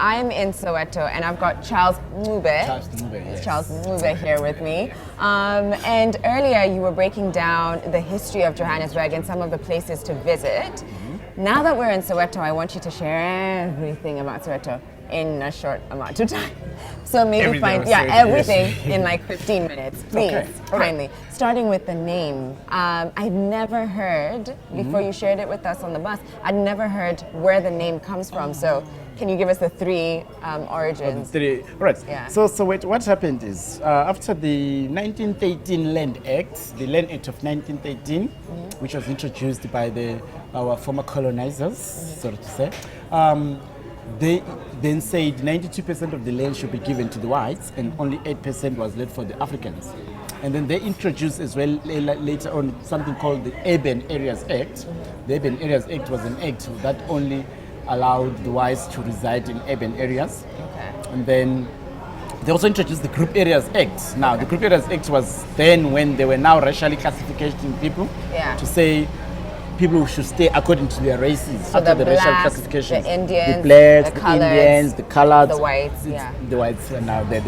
I'm in Soweto, and I've got Charles Mube. Yes. Charles Mube here with me. And earlier you were breaking down the history of Johannesburg and some of the places to visit. Now that we're in Soweto, I want you to share everything about Soweto in a short amount of time. So maybe everything in like 15 minutes, please, kindly. Starting with the name. I'd never heard, before you shared it with us on the bus, I'd never heard where the name comes from. So can you give us the three origins? Right. Yeah. So what happened is, after the 1913 Land Act, the Land Act of 1913, which was introduced by our former colonizers, so to say, they then said 92% of the land should be given to the whites and only 8% was left for the Africans. And then they introduced as well later on something called the Urban Areas Act. The Urban Areas Act was an act that only allowed the whites to reside in urban areas. And then they also introduced the Group Areas Act. Now, the Group Areas Act was then when they were now racially classifying people to say people should stay according to their races. So after the racial blacks, classifications, the Indians, the blacks, the the Indians, the colored, the whites, the whites. Now, the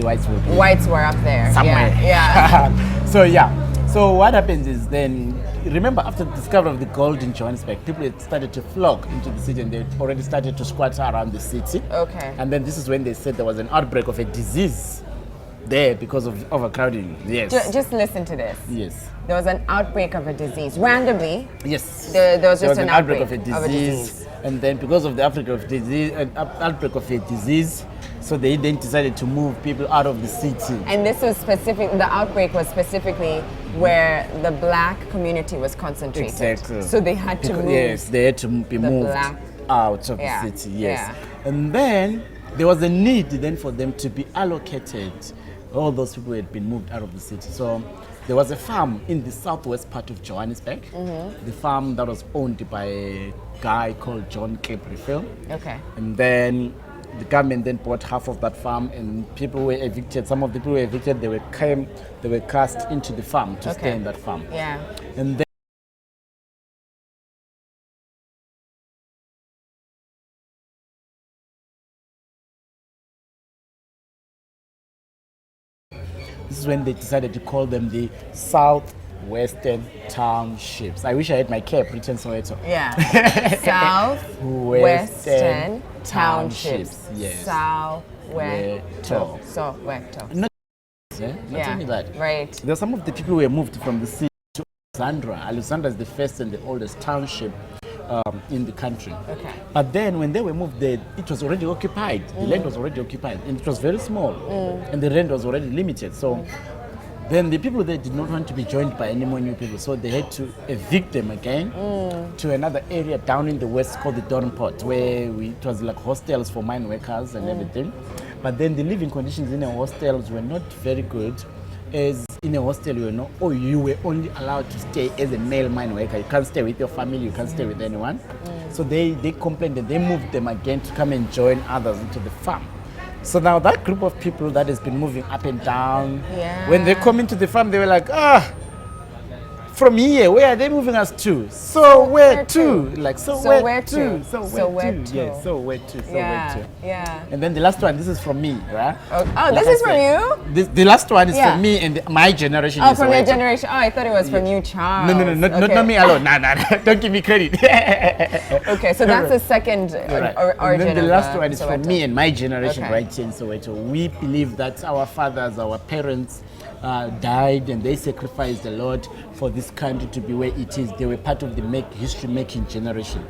whites will be whites were up there somewhere. Yeah. So what happens is then, remember after the discovery of the gold in Johannesburg, people had started to flock into the city and they already started to squat around the city. And then this is when they said there was an outbreak of a disease there because of overcrowding. Yes. Just listen to this. Yes. There was an outbreak of a disease. Randomly. Yes. There was just an outbreak of a disease. And then because of the outbreak of a disease, so they then decided to move people out of the city. And this was the outbreak was specifically where the black community was concentrated. Exactly. So they had to move. Yes, they had to be moved out of the city. Yes. And then there was a need then for them to be allocated. All those people had been moved out of the city. So there was a farm in the southwest part of Johannesburg. The farm that was owned by a guy called John Caprifield. And then the government then bought half of that farm, and people were evicted. Some of the people were evicted. They were cast into the farm to stay in that farm. And then this is when they decided to call them the Southwestern Townships. I wish I had my cap written Soweto. Southwestern Townships. Yes. Soweto. Not only that. Right. There are some of the people who were moved from the city to Alexandra. Alexandra is the first and the oldest township in the country. But then when they were moved there, it was already occupied. The land was already occupied and it was very small and the rent was already limited. So then the people there did not want to be joined by any more new people, so they had to evict them again to another area down in the west called the Dornport, where it was like hostels for mine workers and everything. But then the living conditions in the hostels were not very good. As in a hostel, you were only allowed to stay as a male mine worker. You can't stay with your family, you can't stay with anyone. So they complained and they moved them again to come and join others into the farm. So now that group of people that has been moving up and down, when they come into the farm, they were like, from here, where are they moving us to? So where to? Like, so where to? So where to? Yes, so where to? So where to? And then the last one, this is from me, right? This is from you? The last one is from me and my generation. Oh, from your generation. Oh, I thought it was from you, Charles. No, not me alone. No, don't give me credit. Okay, so that's the second origin. And then the last one is from me and my generation right here in Soweto. We believe that our fathers, our parents, died and they sacrificed a lot for this country to be where it is. They were part of the history-making generation.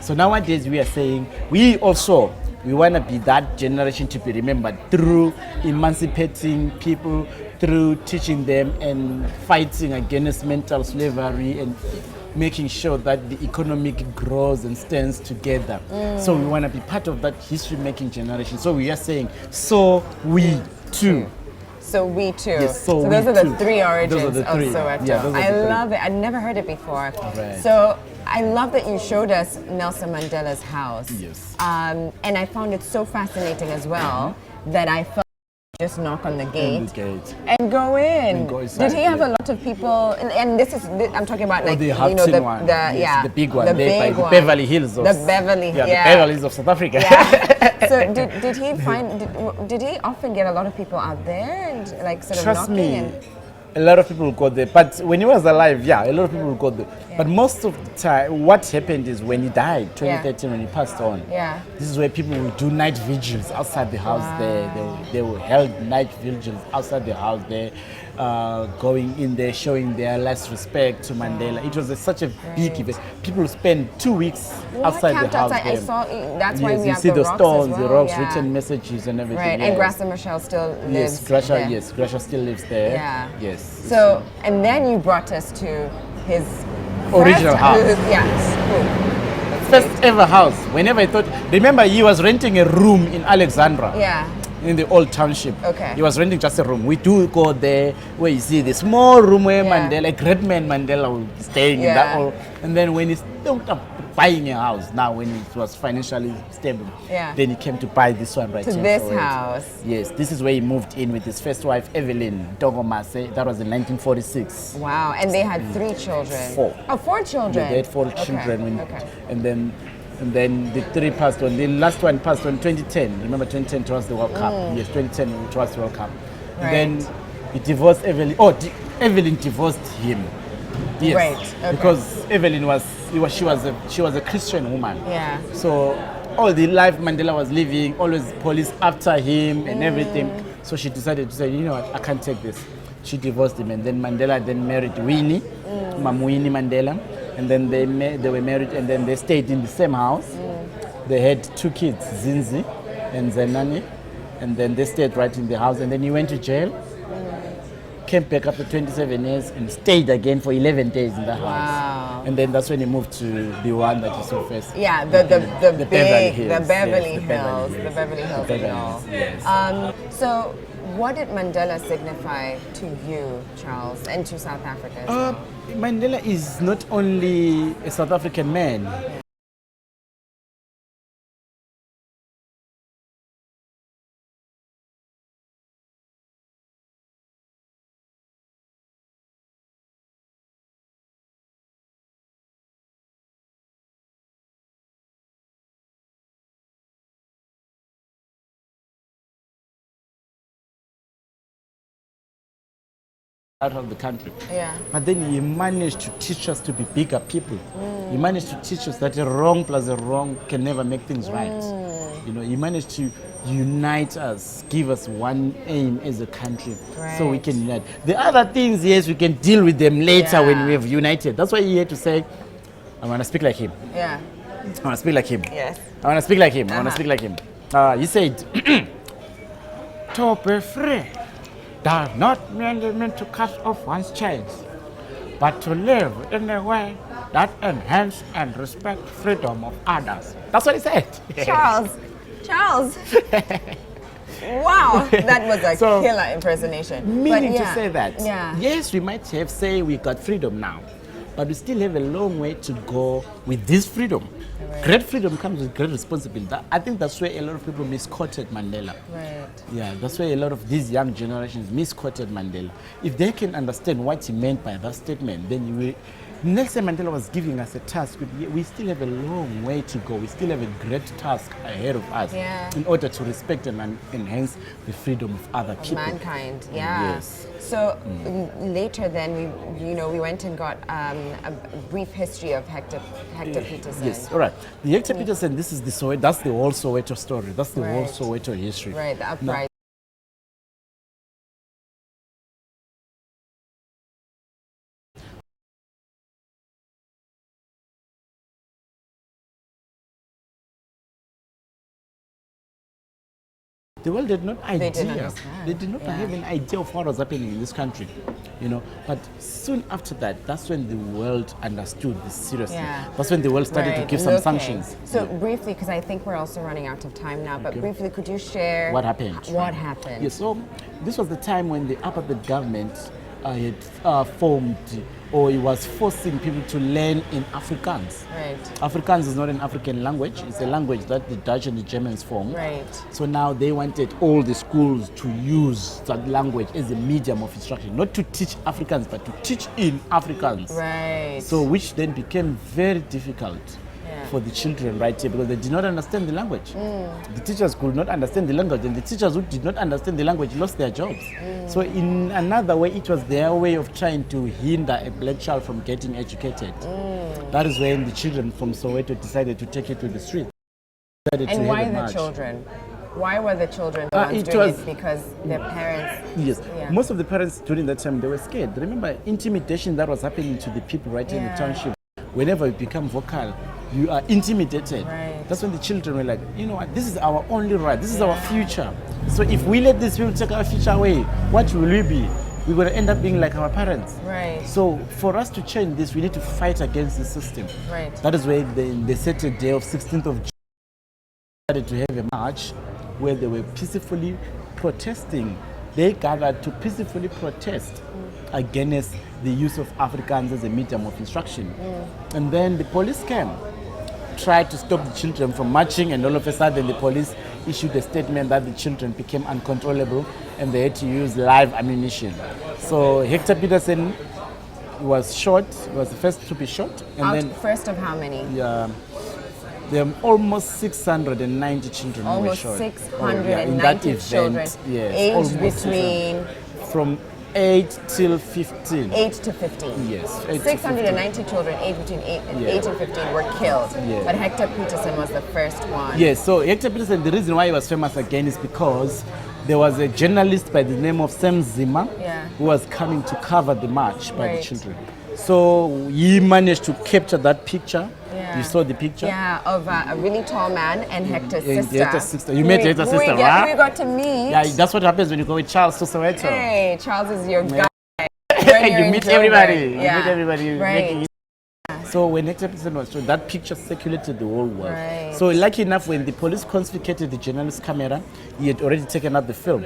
So nowadays we are saying we want to be that generation to be remembered through emancipating people, through teaching them and fighting against mental slavery and making sure that the economic grows and stands together. So we want to be part of that history-making generation. So we are saying, so we too. So we too. Yes, so those are the three origins of Soweto. I love it. I'd never heard it before. So I love that you showed us Nelson Mandela's house. Yes. And I found it so fascinating as well that I felt just knock on the gate, gate. and go in. And go inside, Did he have yeah. a lot of people? And I'm talking about like the you know Hudson one. Yes, the big one, the there by big the one. Beverly Hills of the Beverly, the Beverly Hills of South Africa. Yeah. So did he find? Did he often get a lot of people out there and like sort of Trust knocking? me, And, a lot of people will go there. But when he was alive, yeah, a lot of people will go there. Yeah. But most of the time, what happened is when he died, 2013, when he passed on, yeah. this is where people will do night vigils outside the house there. They will held night vigils outside the house there, going in there, showing their last respect to Mandela. It was such a big event. People spend 2 weeks outside camped the house outside. there. I saw. That's why Yes, we you have see the the rocks stones, as well. the rocks, Yeah. written messages and everything. Right, yes. and Graça Machel still lives Yes, Gracia, there. yes, Gracia still lives there. Yeah. Yes. So, and then you brought us to his Original first- house. Yes. First ever house. Whenever I thought, remember he was renting a room in Alexandra. Yeah. In the old township. Okay. He was renting just a room. We do go there where you see the small room where Yeah. Mandela, great man Mandela was staying in that old. And then when he started up buying a house, now when it was financially stable, then he came to buy this one right To here. this for it. house. Yes, this is where he moved in with his first wife, Evelyn Dogomase. That was in 1946. Wow. And they had 3 children. 4. Oh, 4 children. Yeah, they had 4 Okay, children. okay. And then the 3 passed on. The last one passed on 2010. Remember 2010 towards the World Cup. Yes, 2010 towards the World Cup. Right. Then he divorced Evelyn. Oh, Evelyn divorced him. Yes. Right, okay. Because Evelyn she was a Christian woman. Yeah. So all the life Mandela was living, always police after him and everything. So she decided to say, you know what, I can't take this. She divorced him, and then Mandela then married Winnie, Winnie Mandela, and then they were married, and then they stayed in the same house. They had 2 kids, Zinzi and Zenani, and then they stayed right in the house, and then he went to jail. Came back after 27 years and stayed again for 11 days in the house. Wow. And then that's when he moved to the one that you saw first. Yeah, the Beverly big, Hills, the Beverly yes, Hills, the Beverly Hills Beverly and all. Hills, yes. So, what did Mandela signify to you, Charles, and to South Africa as well? Mandela is not only a South African man. Out of the country. Yeah. But then he managed to teach us to be bigger people. He managed to teach us that a wrong plus a wrong can never make things right. You know, he managed to unite us, give us one aim as a country, so we can unite. The other things, yes, we can deal with them later when we have united. That's why he had to say, I want to speak like him. Yeah. I want to speak like him. Yes. I want to speak like him. I want to speak like him. He said, to be free does not merely mean to cast off one's chains, but to live in a way that enhances and respects freedom of others. That's what he said. Charles. Wow, that was a So, killer impersonation. Meaning But to say that, Yeah. yes, we might have say we got freedom now, but we still have a long way to go with this freedom. Great freedom comes with great responsibility. I think that's where a lot of people misquoted Mandela. Right. Yeah, that's why a lot of these young generations misquoted Mandela. If they can understand what he meant by that statement, then you will. Nelson Mandela was giving us a task. We still have a long way to go. We still have a great task ahead of us in order to respect and enhance the freedom of other people. Mankind, yeah. Yes. So later, then we went and got a brief history of Hector Peterson. Yes, all right. The Hector Peterson, this is the Soweto. That's the whole Soweto story. That's the whole Soweto history. Right, the uprising. The world did not idea. didn't understand. They did not have an idea of what was happening in this country, you know. But soon after that, that's when the world understood this seriously. Yeah. That's when the world started to give some sanctions. So briefly, because I think we're also running out of time now, but briefly, could you share What happened? What happened? Yes. So this was the time when the apartheid government formed, or he was forcing people to learn in Afrikaans. Right. Afrikaans is not an African language. It's a language that the Dutch and the Germans formed. Right. So now they wanted all the schools to use that language as a medium of instruction, not to teach Afrikaans, but to teach in Afrikaans. Right. So which then became very difficult for the children right here, because they did not understand the language. The teachers could not understand the language, and the teachers who did not understand the language lost their jobs. So in another way, it was their way of trying to hinder a black child from getting educated. That is when the children from Soweto decided to take it to the street. And why the children? Why were the children the ones doing it? Because their parents... Yes. Most of the parents during that time, they were scared. Remember, intimidation that was happening to the people right in the township. Whenever you become vocal, you are intimidated. Right. That's when the children were like, you know what, this is our only right, this is our future. So if we let these people take our future away, what will we be? We're going to end up being like our parents. Right. So for us to change this, we need to fight against the system. Right. That is why they set a day of 16th of June, decided to have a march where they were peacefully protesting. They gathered to peacefully protest against the use of Afrikaans as a medium of instruction. And then the police came, tried to stop the children from marching, and all of a sudden the police issued a statement that the children became uncontrollable and they had to use live ammunition. So Hector Peterson was shot, was the first to be shot. And First of how many? Yeah. There are almost 690 children who were shot. Almost 690 children, aged between... From 8 till 15. 8 to 15. Yes. 690 children aged between 8 and 15 were killed. But Hector Peterson was the first one. Yes, so Hector Peterson, the reason why he was famous again is because there was a journalist by the name of Sam Zima who was coming to cover the march by the children. So he managed to capture that picture. You saw the picture? Yeah, of a really tall man and Hector's sister. Hector's sister. You met Hector's sister, right? We got to meet. Yeah, that's what happens when you go with Charles to Soweto. Hey, Charles is your guy. You meet everybody. Yeah. You meet everybody. Right. So when Hector Peterson was shot, that picture circulated the whole world. Right. So lucky enough, when the police confiscated the journalist's camera, he had already taken up the film.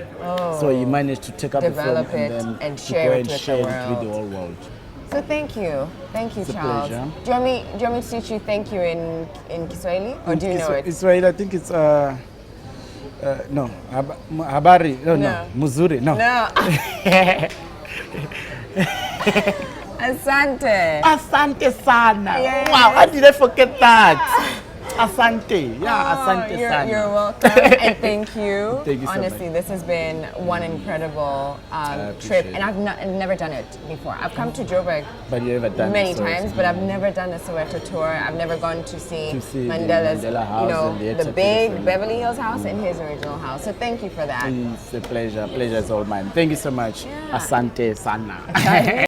So he managed to take up the film and share it with the whole world. So thank you, It's Charles. A pleasure. Do you want me to teach you thank you in Kiswahili, or do you know it? Israeli, I think it's no, habari, no, muzuri, no. Asante. Asante sana. Yes. Wow, how did I forget that? Asante. Asante sana. You're welcome, and thank you. Thank you so Honestly, much. this has been one incredible trip, and I've never done it before. I've come to Joburg many times, but I've never done a Soweto tour. I've never gone to see Mandela's, Mandela house, the big Beverly Hills house and his original house. So thank you for that. It's a pleasure. Pleasure is all mine. Thank you so much. Asante sana.